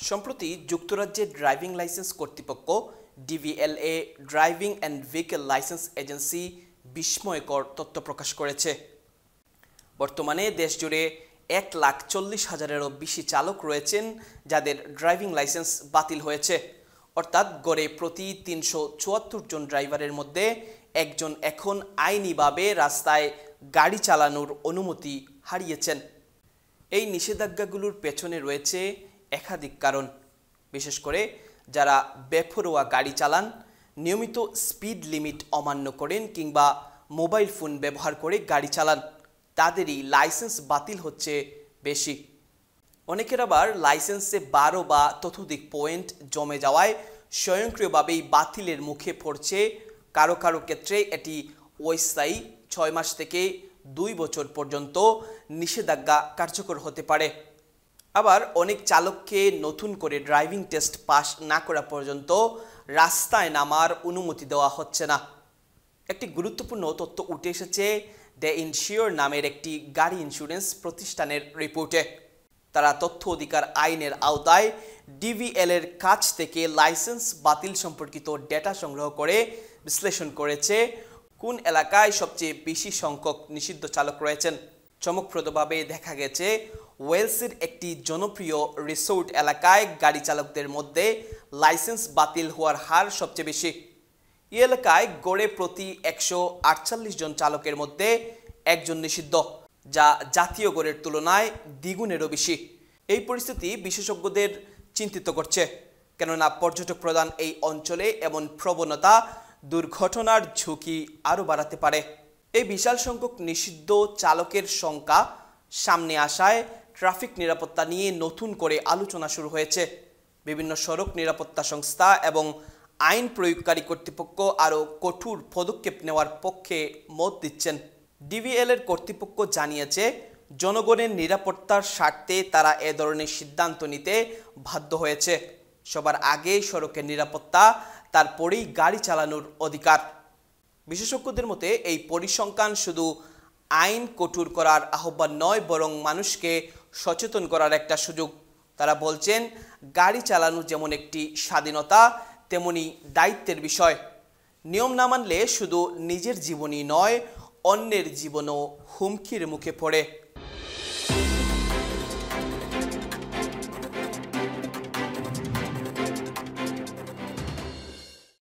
সম্প্রতি যুক্তরাজ্যের driving licence কর্তৃপক্ষ DVLA driving and vehicle licence agency বিস্ময়কর তথ্য প্রকাশ করেছে। বর্তমানে দেশজুড়ে 1,40,000-এরও বেশি চালক রয়েছেন যাদের ড্রাইভিং লাইসেন্স বাতিল হয়েছে, অর্থাৎ গড়ে প্রতি 374 জন ড্রাইভারের মধ্যে একজন এখন আইনিভাবে রাস্তায় গাড়ি চালানোর অনুমতি হারিয়েছেন। এই নিষেধাজ্ঞাগুলোর পেছনে রয়েছে একাধিক কারণ, বিশেষ করে যারা বেপরোয়া গাড়ি চালান, নিয়মিত স্পিড লিমিট অমান্য করেন কিংবা মোবাইল ফোন ব্যবহার করে গাড়ি চালান, তাদেরই লাইসেন্স বাতিল হচ্ছে বেশি। অনেকের আবার লাইসেন্সে 12 বা ততোধিক পয়েন্ট জমে যাওয়ায় স্বয়ংক্রিয়ভাবেই বাতিলের মুখে পড়ছে। কারো কারো ক্ষেত্রে এটি অস্থায়ী 6 মাস থেকে 2 বছর পর্যন্ত নিষেধাজ্ঞা কার্যকর হতে পারে। আবার অনেক চালককে নতুন করে ড্রাইভিং টেস্ট পাস না করা পর্যন্ত রাস্তায় নামার অনুমতি দেওয়া হচ্ছে না। একটি গুরুত্বপূর্ণ তথ্য উঠে এসেছে দ্য ইনসিওর নামের একটি গাড়ি ইন্স্যুরেন্স প্রতিষ্ঠানের রিপোর্টে। তারা তথ্য অধিকার আইনের আওতায় ডিভিএল-এর কাছ থেকে লাইসেন্স বাতিল সম্পর্কিত ডেটা সংগ্রহ করে বিশ্লেষণ করেছে কোন এলাকায় সবচেয়ে বেশি সংখ্যক নিষিদ্ধ চালক রয়েছেন। চমকপ্রদভাবে দেখা গেছে ওয়েলসের একটি জনপ্রিয় রিসোর্ট এলাকায় গাড়ি চালকদের মধ্যে লাইসেন্স বাতিল হওয়ার হার সবচেয়ে বেশি। এই এলাকায় গড়ে প্রতি 148 জন চালকের মধ্যে একজন নিষিদ্ধ, যা জাতীয় গড়ের তুলনায় দ্বিগুণেরও বেশি। এই পরিস্থিতি বিশেষজ্ঞদের চিন্তিত করছে, কেননা পর্যটক প্রধান এই অঞ্চলে এমন প্রবণতা দুর্ঘটনার ঝুঁকি আরও বাড়াতে পারে। এই বিশাল সংখ্যক নিষিদ্ধ চালকের সংখ্যা সামনে আসায় ট্রাফিক নিরাপত্তা নিয়ে নতুন করে আলোচনা শুরু হয়েছে। বিভিন্ন সড়ক নিরাপত্তা সংস্থা এবং আইন প্রয়োগকারী কর্তৃপক্ষ আরও কঠোর পদক্ষেপ নেওয়ার পক্ষে মত দিচ্ছেন। ডিভিএল-এর কর্তৃপক্ষ জানিয়েছে, জনগণের নিরাপত্তার স্বার্থে তারা এ ধরনের সিদ্ধান্ত নিতে বাধ্য হয়েছে। সবার আগে সড়কের নিরাপত্তা, তারপরেই গাড়ি চালানোর অধিকার। বিশেষজ্ঞদের মতে এই পরিসংখ্যান শুধু আইন কঠোর করার আহ্বান নয়, বরং মানুষকে সচেতন করার একটা সুযোগ। তারা বলছেন, গাড়ি চালানো যেমন একটি স্বাধীনতা, তেমনি দায়িত্বের বিষয়। নিয়ম না মানলে শুধু নিজের জীবনই নয়, অন্যের জীবনও হুমকির মুখে পড়ে।